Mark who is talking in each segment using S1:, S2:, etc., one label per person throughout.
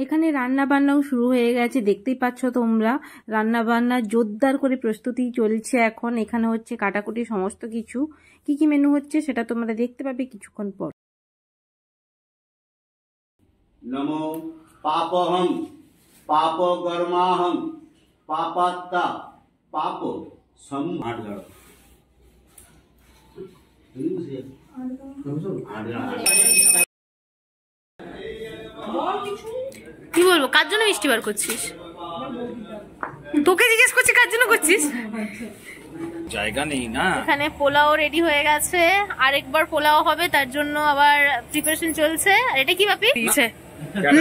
S1: এখানে রান্না বান্নাও শুরু হয়ে গেছে, দেখতেই পাচ্ছ তোমরা। রান্না বান্না জোরদার করে প্রস্তুতি চলছে এখন। এখানে হচ্ছে কাটাকুটি সমস্ত কিছু। কি কি মেনু হচ্ছে সেটা তোমরা দেখতে পাবে কিছুক্ষণ পর।
S2: নমো পাপহং পাপ কর্মাহং পাপাত্তা পাপ সম্ভার।
S3: কি বলবো, কার জন্য মিষ্টি বার করছিস? তোকে জিজ্ঞেস করছি কার জন্য করছিস?
S4: জায়গা নেই না।
S3: এখানে পোলাও রেডি হয়ে গেছে, আরেকবার পোলাও হবে, তার জন্য আবার প্রিপারেশন চলছে। আর এটা কি বাপি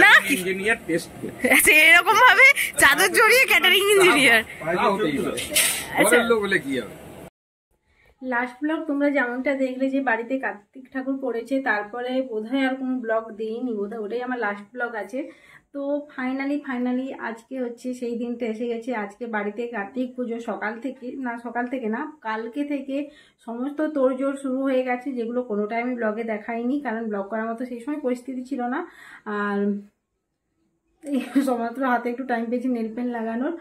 S3: না
S4: ইঞ্জিনিয়ার টেস্ট
S3: আচ্ছা, এরকম ভাবে চাদর জড়িয়ে ক্যাটারিং ইঞ্জিনিয়ার।
S4: আচ্ছা লোক বলে কি হবে।
S1: লাস্ট ব্লগ তোমরা যেমনটা দেখলে যে বাড়িতে কার্তিক ঠাকুর পড়েছে, তারপরে বোধহয় আর কোনো ব্লগ দিইনি, বোধহয় ওটাই আমার লাস্ট ব্লগ আছে। তো ফাইনালি আজকে হচ্ছে সেই দিনটা এসে গেছে। আজকে বাড়িতে কার্তিক পুজো সকাল থেকে না কালকে থেকে সমস্ত তোড়জোড় শুরু হয়ে গেছে, যেগুলো কোনোটাই আমি ব্লগে দেখাইনি, কারণ ব্লগ করার মতো সেই সময় পরিস্থিতি ছিল না। আর এই সমস্ত হাতে একটু টাইম পেয়েছি নেল পেন লাগানোর,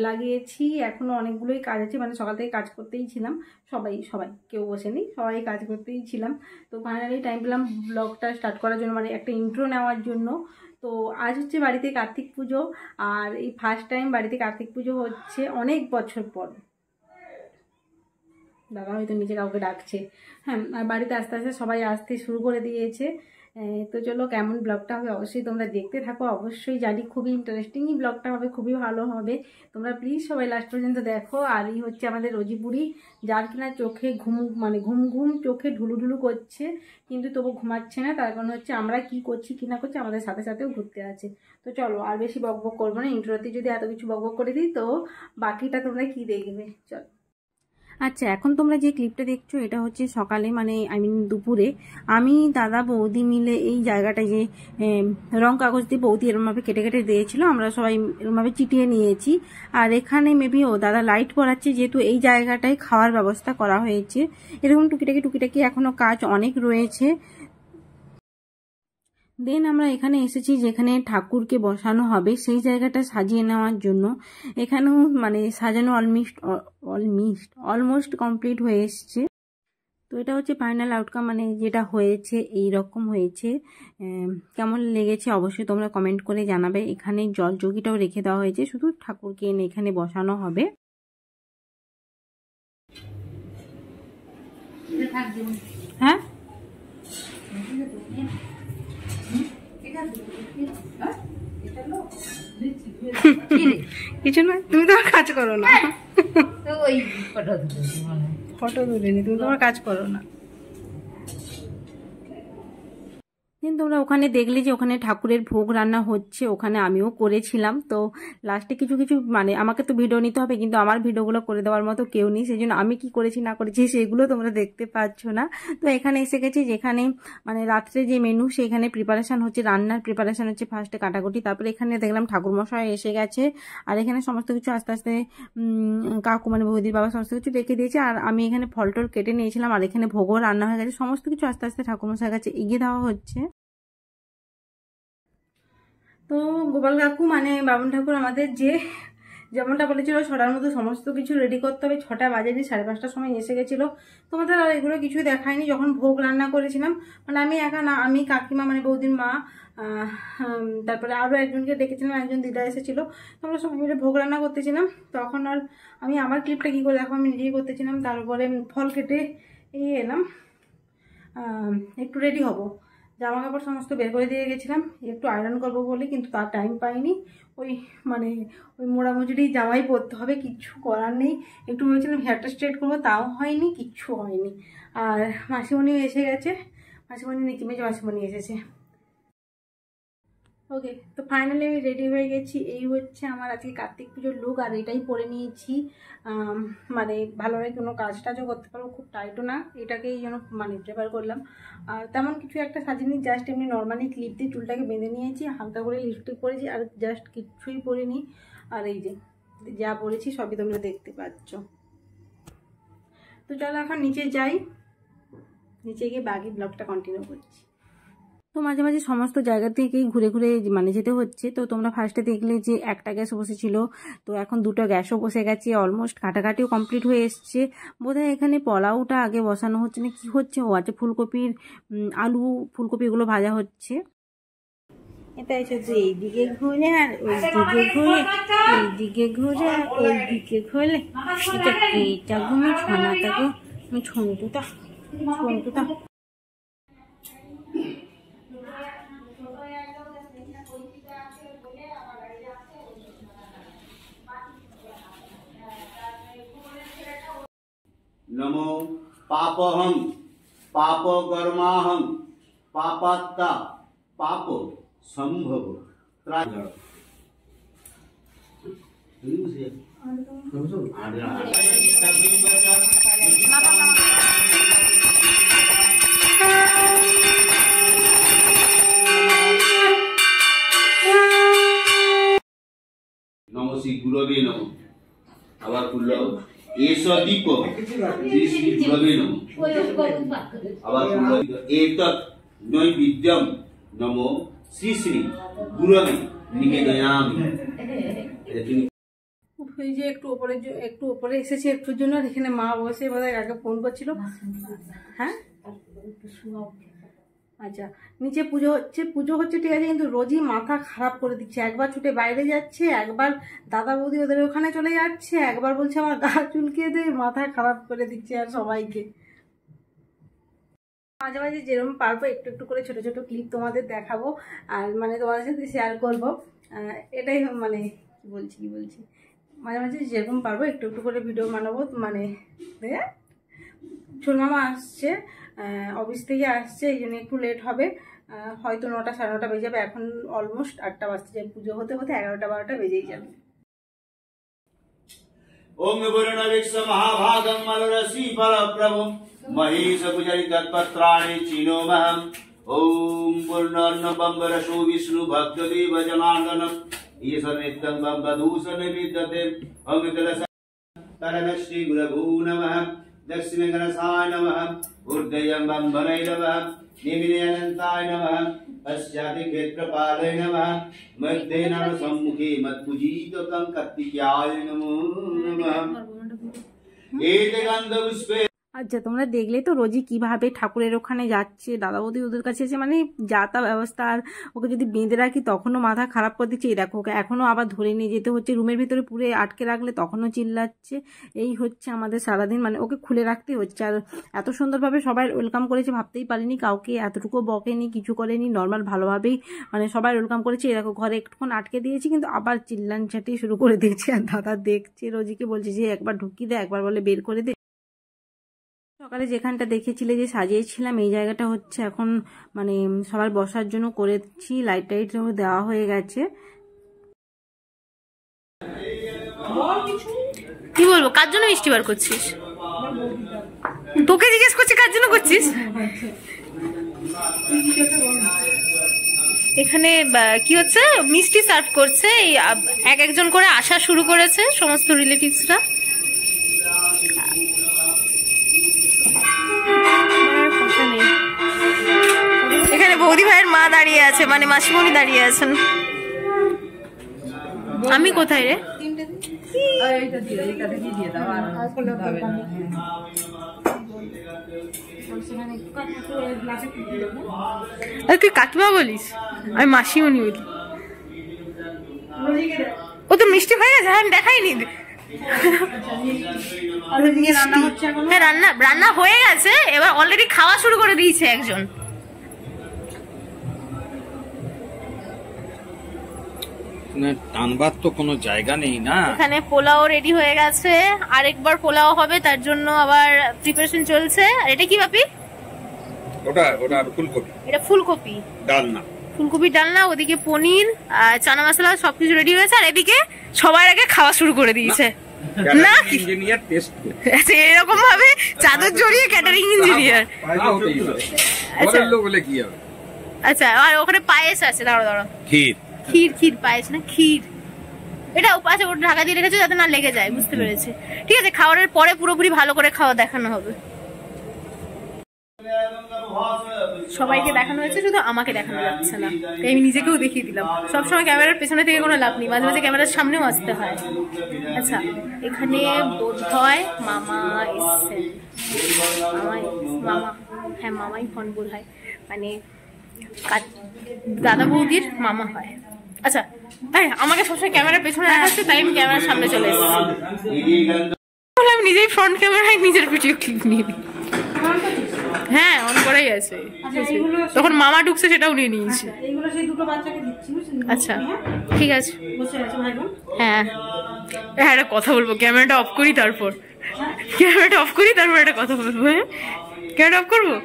S1: লাগিয়েছি। এখনও অনেকগুলোই কাজ আছে, মানে সকাল থেকে কাজ করতেই ছিলাম, সবাই কেউ বসেনি, সবাই কাজ করতেই ছিলাম। তো ফাইনালি টাইম পেলাম ব্লগটা স্টার্ট করার জন্য, মানে একটা ইন্ট্রো নেওয়ার জন্য। তো আজ হচ্ছে বাড়িতে কার্তিক পুজো, আর এই ফার্স্ট টাইম বাড়িতে কার্তিক পুজো হচ্ছে অনেক বছর পর। দাদা হয়তো নিচে কাউকে ডাকছে। হ্যাঁ, আর বাড়িতে আস্তে আস্তে সবাই আসতে শুরু করে দিয়েছে। তো চলো, কেমন ব্লগটা হবে অবশ্যই তোমরা দেখতে থাকো। অবশ্যই জানি খুবই ইন্টারেস্টিংই ব্লগটা হবে, খুবই ভালো হবে। তোমরা প্লিজ সবাই লাস্ট পর্যন্ত দেখো। আর এই হচ্ছে আমাদের রোজি বুড়ি, যার কিনা চোখে ঘুম চোখে ঢুলু করছে, কিন্তু তবু ঘুমাচ্ছে না। তার কারণ হচ্ছে আমরা কি করছি কি না করছি আমাদের সাথেও ঘুরতে আছে। তো চলো, আর বেশি বকবক করবো না। ইন্ট্রোতে যদি এত কিছু বকবক করে দিই, তো বাকিটা তোমরা কি দেখবে, চলো। আচ্ছা, এখন তোমরা যে ক্লিপটা দেখছো এটা হচ্ছে সকালে, মানে দুপুরে আমি দাদা বৌদি মিলে এই জায়গাটা যে রং কাগজ দিয়ে বৌদি এরমভাবে কেটে দিয়েছিল, আমরা সবাই এরমভাবে চিটিয়ে নিয়েছি। আর এখানে মেবি দাদা লাইট পরাচ্ছে, যেহেতু এই জায়গাটায় খাওয়ার ব্যবস্থা করা হয়েছে। এরকম টুকিটাকি এখনো কাজ অনেক রয়েছে। দেন আমরা এখানে এসেছি যেখানে ঠাকুরকে বসানো হবে, সেই জায়গাটা সাজিয়ে নেওয়ার জন্য। এখানেও মানে সাজানো অলমোস্ট কমপ্লিট হয়ে এসছে। তো এটা হচ্ছে ফাইনাল আউটকাম, মানে যেটা হয়েছে এই রকম হয়েছে। কেমন লেগেছে অবশ্যই তোমরা কমেন্ট করে জানাবে। এখানে জল চৌকিটাও রেখে দেওয়া হয়েছে, শুধু ঠাকুরকে এনে এখানে বসানো হবে। হ্যাঁ, কিছু না, তুমি তোমার কাজ করো না। ফটো তুলিনি, তুমি তোমার কাজ করো না। দেন তোমরা ওখানে দেখলে যে ওখানে ঠাকুরের ভোগ রান্না হচ্ছে, ওখানে আমিও করেছিলাম। তো লাস্টে কিছু মানে আমাকে তো ভিডিও নিতে হবে, কিন্তু আমার ভিডিওগুলো করে দেওয়ার মতো কেউ নেই, সেই জন্য আমি কি করেছি না করেছি সেগুলো তোমরা দেখতে পাচ্ছ না। তো এখানে এসে গেছি যেখানে মানে রাত্রে যে মেনু, সেখানে প্রিপারেশন হচ্ছে, রান্নার প্রিপারেশন হচ্ছে ফার্স্টে কাটাকুটি। তারপরে এখানে দেখলাম ঠাকুরমশাই এসে গেছে, আর এখানে সমস্ত কিছু আস্তে আস্তে কাকু মানে বৌদির বাবা সমস্ত কিছু রেখে দিয়েছে, আর আমি এখানে ফল টল কেটে নিয়েছিলাম। আর এখানে ভোগও রান্না হয়ে গেছে, সমস্ত কিছু আস্তে আস্তে ঠাকুরমশাইয়ের কাছে এগিয়ে দেওয়া হচ্ছে। তো গোপাল কাকু মানে বামুন ঠাকুর আমাদের যেমনটা বলেছিল 6টার মধ্যে সমস্ত কিছু রেডি করতে হবে, 6টা বাজেনি, 5:30টার সময় এসে গেছিলো। তোমাদের আর এগুলো কিছুই দেখায়নি। যখন ভোগ রান্না করেছিলাম, মানে আমি একা না, আমি কাকিমা মানে বৌদির মা, তারপরে আরও একজনকে ডেকেছিলাম, একজন দিদা এসেছিলো, আমরা সবাই মিলে ভোগ রান্না করতেছিলাম। তখন আর আমি আমার ক্লিপটা কী করে দেখো, আমি নিজেই করতেছিলাম। তারপরে ফল কেটে এলাম, একটু রেডি হব, জামা কাপড় সমস্ত বের করে দিয়ে গেছিলাম একটু আয়রন করবো বলে, কিন্তু তার টাইম পাইনি। ওই মোড়ামুচুরি জামাই পরতে হবে, কিচ্ছু করার নেই। একটু ভেবেছিলাম হেয়ারটা স্ট্রেট করবো, তাও হয়নি, কিচ্ছু হয়নি। আর মাসিমণিও এসে গেছে, মাসিমণি এসেছে। ওকে, তো ফাইনালি আমি রেডি হয়ে গেছি। এই হচ্ছে আমার আজকে কার্তিক পুজোর লুক, আর এটাই পরে নিয়েছি। মানে ভালোভাবে কোনো কাজ টাজও করতে পারবো, খুব টাইটও না, এটাকেই যেন মানে প্রেফার করলাম। আর তেমন কিছু একটা সাজিনি, জাস্ট এমনি নর্মালি ক্লিপ দিয়ে চুলটাকে বেঁধে নিয়েছি, হালকা করে লিপস্টিক পরেছি, আর জাস্ট কিচ্ছুই পরিনি। আর এই যে যা পরেছি সবই তোমরা দেখতে পাচ্ছ। তো চলো এখন নিচে যাই, নিচে গিয়ে বাকি ব্লগটা কন্টিনিউ করছি। তো মাঝে মাঝে সমস্ত জায়গা থেকেই ঘুরে ঘুরে মানে যেতে হচ্ছে। তো তোমরা ফার্স্টে দেখলে যে একটা গ্যাস বসেছিল, তো এখন দুটো গ্যাসও বসে গেছে, অলমোস্ট কাটাকাটিও কমপ্লিট হয়ে এসছে। বোধহয় এখানে পোলাওটা আগে বসানো হচ্ছে না কি হচ্ছে, ও আছে ফুলকপির আলু ফুলকপি এগুলো ভাজা হচ্ছে। এটা শুধু এইদিকে ঘুরে আর ওইদিকে ঘুরে, এইদিকে ঘুরে আর ওইদিকে ঘুরে। এটা ঘুমে ছনাটা গো, আমি ছন্তুটা ছন্তুটা।
S2: नमो पापहं पापकर्माहं पापात्ता पाप संभव त्रागड़ नमो श्री गुरवे नमो आबार खुल्लो एषः दीप श्री गुरवे नमो आबार खुल्लो एतत् नैवेद्यं नमो श्री श्री गुरवे निवेदयामि।
S1: এই যে একটু উপরে এসেছি একটুর জন্য, আর এখানে মা বসে বোধহয় আগে ফোন করছিল। হ্যাঁ আচ্ছা, নিচে পুজো হচ্ছে ঠিক আছে, কিন্তু রোজই মাথা খারাপ করে দিচ্ছে। একবার ছুটে বাইরে যাচ্ছে, একবার দাদা বৌদি ওদের ওখানে চলে যাচ্ছে, একবার বলছে আমার গা চুলকিয়ে দিয়ে মাথা খারাপ করে দিচ্ছে আর সবাইকে। মাঝে মাঝে যেরকম পারবো একটু একটু করে ছোট ছোট ক্লিপ তোমাদের দেখাবো আর মানে তোমাদের সাথে শেয়ার করবো। এটাই মানে কি বলছি মাঝে মাঝে যেরকম পারবো একটু একটু করে ভিডিও বানাবো। মানে ছোট মামা আসছে, অফিস থেকে আসছে, এই জন্য একটু লেট হবে, হয়তো 9টা সাড়ে 9টা বেজে যাবে। এখন অলমোস্ট 8টা বাজতে যায়, পুজো হতে হতে 11টা 12টা বেজেই যাবে।
S2: ओम वरुणविक्ष महाभागं मलरसी परप्रभु महेश पुजरि तत्पत्राणि चिनोमहम्। ओम पूर्णन्न बम्बरसो विष्णु भक्तदेव जनार्दनम् ईश्वर नित्यं बम्बदूषण विद्यते। ओम तरणश्री गुरभू नमः दक्षिणे गणसाय नमः ऊर्ध्वं बम्बरै नमः निमिने अनन्ताय नमः पश्चादि क्षेत्रपालय नमः मध्ये नर सम्मुखे मत्पूजितं कार्तिकेयाय नमो नमः। एते गन्धपुष्पे
S1: আচ্ছা, তোমরা দেখলে তো রোজি কিভাবে ঠাকুরের ওখানে যাচ্ছে, দাদা বৌদি ওদের কাছে এসে মানে যাতা ব্যবস্থা। আর ওকে যদি বেঁধে রাখি তখনও মাথা খারাপ করে দিচ্ছে। এই দেখো ওকে এখনও আবার ধরে নিয়ে যেতে হচ্ছে, রুমের ভিতরে পুরে আটকে রাখলে তখনও চিল্লাচ্ছে। এই হচ্ছে আমাদের সারাদিন, মানে ওকে খুলে রাখতে হচ্ছে। আর এত সুন্দরভাবে সবাই ওয়েলকাম করেছে, ভাবতেই পারিনি, কাউকে এতটুকু বকেনি, কিছু করেনি, নর্মাল ভালোভাবেই মানে সবাই ওয়েলকাম করেছে। এই দেখো ঘরে একটুক্ষণ আটকে দিয়েছি, কিন্তু আবার চিল্লান চাটিয়ে শুরু করে দিয়েছে। আর দাদা দেখছে, রোজিকে বলছে যে একবার ঢুকিয়ে দে, একবার বলে বের করে দে। সকালে যেখানটা দেখেছিলে যে সাজিয়েছিলাম, এই জায়গাটা হচ্ছে এখন মানে সবার বসার জন্য করেছি, লাইট টাইট দেওয়া হয়ে গেছে।
S3: কি বলবো, কার জন্য মিষ্টি বার করছিস? তোকে জিজ্ঞেস করছি কার জন্য করছিস। এখানে কি হচ্ছে, মিষ্টি সার্ভ করছে, এক একজন করে আসা শুরু করেছে সমস্ত রিলেটিভসরা। এখানে বৌদি ভাইয়ের মা দাঁড়িয়ে আছে, মানে মাসিমণি দাঁড়িয়ে আছেন। আমি কোথায় রে? তুই কাকিমা বলিস, আমি মাসিমণি বলি। ও তো মিষ্টি হয়ে গেছে, আমি দেখাইনি। রান্না হয়ে গেছে, এবার অলরেডি খাওয়া শুরু করে দিয়েছে একজন।
S4: টানবার তো কোনো জায়গা নেই না।
S3: এখানে পোলাও রেডি হয়ে গেছে, আরেকবার পোলাও হবে, তার জন্য আবার প্রিপারেশন চলছে। আর এটা কি বাপি?
S4: ওটা ফুলকপি।
S3: এটা ফুলকপি
S4: ডালনা,
S3: ফুলকপি ডালনা। ওদিকে পনির, চানা মশলা সবকিছু রেডি হয়েছে, আর এদিকে সবার আগে খাওয়া শুরু করে দিয়েছে। না
S4: ইঞ্জিনিয়ার টেস্ট
S3: এরকম ভাবে চাদর জড়িয়ে ক্যাটারিং ইঞ্জিনিয়ার।
S4: লোক বলে কি হবে।
S3: আচ্ছা, আর ওখানে পায়েস আছে, দাঁড়াও ক্ষীর পায়েস না ক্ষীর, এটা আচ্ছা ওটা ঢাকা দিয়ে রেখেছে যাতে না লেগে যায়, বুঝতে পেরেছি। ঠিক আছে, খাওয়ার পরে পুরোপুরি ভালো করে খাওয়া দেখানো হবে। সবাইকে দেখানো হয়েছে, শুধু আমাকে দেখানো যাচ্ছে না, তাই আমি নিজেকেও দেখিয়ে দিলাম। সবসময় ক্যামেরার পেছনে থেকে কোনো লাভ নেই, মাঝে মাঝে ক্যামেরার সামনেও আসতে হয়। আচ্ছা, এখানে বোধ হয় মামা এসছেন, মামা, হ্যাঁ মামাই ফোন বোধ হয়, মানে দাদা বৌদির মামা হয়। আচ্ছা, তাই আমাকে সবসময় ক্যামেরার পেছনে দেখাচ্ছে, তাই আমি ক্যামেরার সামনে চলে এসেছি। আমি নিজেই ফ্রন্ট ক্যামেরায় নিজের ভিডিও ক্লিপ নিয়ে নিই। হ্যাঁ, অন করাই আছে। তখন মামা ঢুকছে, সেটাও নিয়ে নিয়েছে। আচ্ছা, ঠিক আছে। হ্যাঁ হ্যাঁ, একটা কথা বলবো, ক্যামেরাটা অফ করি তারপর একটা কথা বলবো। হ্যাঁ, ক্যামেরাটা অফ করবো।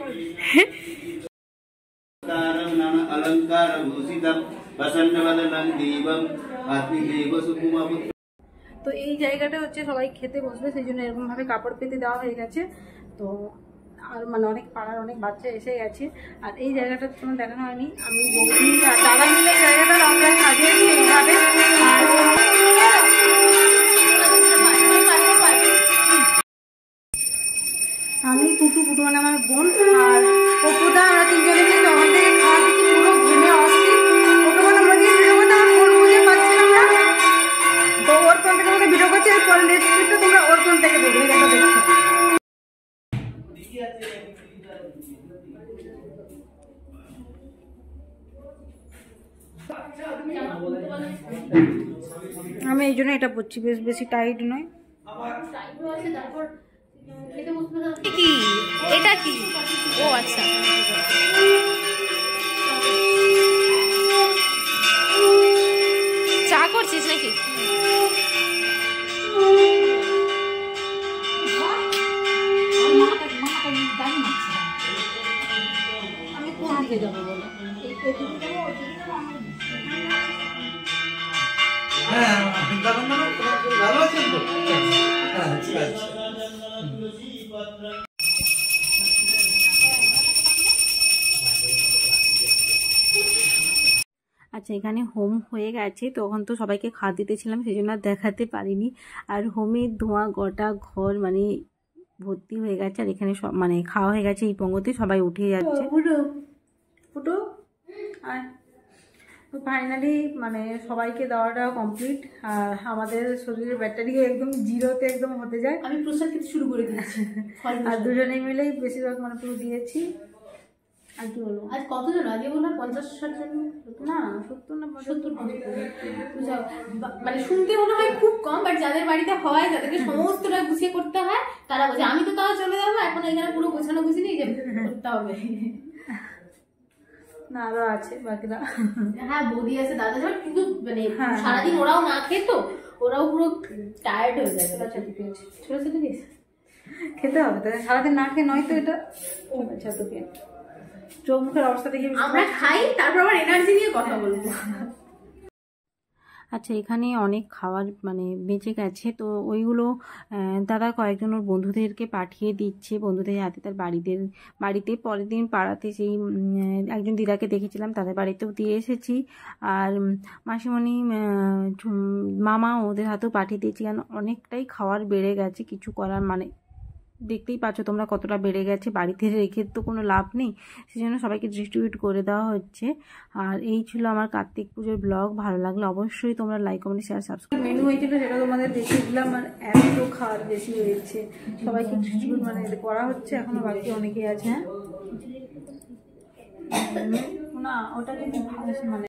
S1: তো এই জায়গাটা হচ্ছে সবাই খেতে বসবে, সেই জন্য এরকম ভাবে কাপড় পেতে দেওয়া হয়ে গেছে। তো আর মানে অনেক পাড়ার অনেক বাচ্চা এসে গেছে। আর এই জায়গাটা তোমার দেখানো হয়নি, আমি বৌদি আর দাদা মিলে এই জায়গাটা আমরা সাজিয়েছি এইভাবে। আমি পুটু মানে আমার বোন আর পপুদা, আমরা তিনজনে মিলে তখন থেকে খাওয়া দিচ্ছি, পুরো ঘুমে অস্থির। ওকে বলে আমরা দিয়ে ভিডিও করতে, আমার ফোন খুঁজে পাচ্ছিলাম না, তো ওর ফোন থেকে আমাকে ভিডিও করছে। এরপরে রেসিপিটা তোমরা ওর ফোন থেকে দেখবে, এটা দেখছো। আমি এই জন্য এটা পরছি, বেশি টাইট নয়।
S3: কি এটা কি? ও আচ্ছা, চা করছিস নাকি?
S1: আমি কোন দিকে যাবো বলো?
S5: ভালো আছেন তো? আচ্ছা আচ্ছা।
S1: আচ্ছা, এখানে হোম হয়ে গেছে, তখন তো সবাইকে খাওয়া দিতেছিলাম, সেই জন্য আর দেখাতে পারিনি। আর হোমের ধোঁয়া গোটা ঘর মানে ভর্তি হয়ে গেছে। আর এখানে সব মানে খাওয়া হয়ে গেছে, এই পঙ্গতে সবাই উঠে যাচ্ছে। ফুটো আর ফাইনালি মানে সবাইকে দেওয়াটা কমপ্লিট। আর আমাদের শরীরের ব্যাটারিও একদম জিরোতে একদম হতে যায়।
S3: আমি প্রসাদ খেতে শুরু করে দিয়েছি,
S1: আর দুজনে মিলেই বেশিরভাগ মানে পুরো দিয়েছি। আর কি বলবো,
S3: আজ কতজন? আজকে মনে হয় 50-60 জন,
S1: না 70 না
S3: 70 মানে শুনতে মনে হয় খুব কম, বাট যাদের বাড়িতে হয়, যাদেরকে সমস্তটা গুছিয়ে করতে হয়, তারা বলছে আমি তো তাও চলে যাবো, এখন এখানে পুরো গোছানো গুছিয়ে যে করতে হবে।
S1: না আরো আছে বাকিরা।
S3: হ্যাঁ, বৌদি আছে, দাদা যাবে, কিন্তু মানে সারাদিন ওরাও না খেতো, ওরাও পুরো টায়ার্ড হয়ে যায়। ছোট ছোট পিস
S1: খেতে হবে, তাহলে সারাদিন না খেয়ে নয় তো এটা। আচ্ছা, তোকে চোখ মুখের অবস্থা দেখে
S3: আমরা খাই, তারপর আবার এনার্জি নিয়ে কথা বলবো।
S1: আচ্ছা, এখানে অনেক খাবার মানে বেঁচে গেছে, তো ওইগুলো দাদা কয়েকজন ওর বন্ধুদেরকে পাঠিয়ে দিচ্ছে, বন্ধুদের হাতে তার বাড়িতে পরের দিন পাড়াতে সেই একজন দিদাকে দেখেছিলাম, তাদের বাড়িতেও দিয়ে এসেছি। আর মাসিমণি মামা ওদের হাতেও পাঠিয়ে দিয়েছি, কারণ অনেকটাই খাবার বেড়ে গেছে, কিছু করার মানে দেখতেই পাচ্ছ তোমরা কতটা বেড়ে গেছে, বাড়িতে রেখে তো কোনো লাভ নেই, সেই জন্য সবাইকে ডিস্ট্রিবিউট করে দেওয়া হচ্ছে। আর এই ছিল আমার কার্তিক পুজোর ব্লগ। ভালো লাগলে অবশ্যই তোমরা like comment share subscribe. Menu হয়েছিল সেটা তোমাদের দেখিয়ে দিলাম। আর এত খাওয়ার বেশি হয়েছে, সবাইকে ডিস্ট্রিবিউট মানে করা হচ্ছে, এখনো বাকি অনেকেই আছে। হ্যাঁ না, ওটা যদি মানে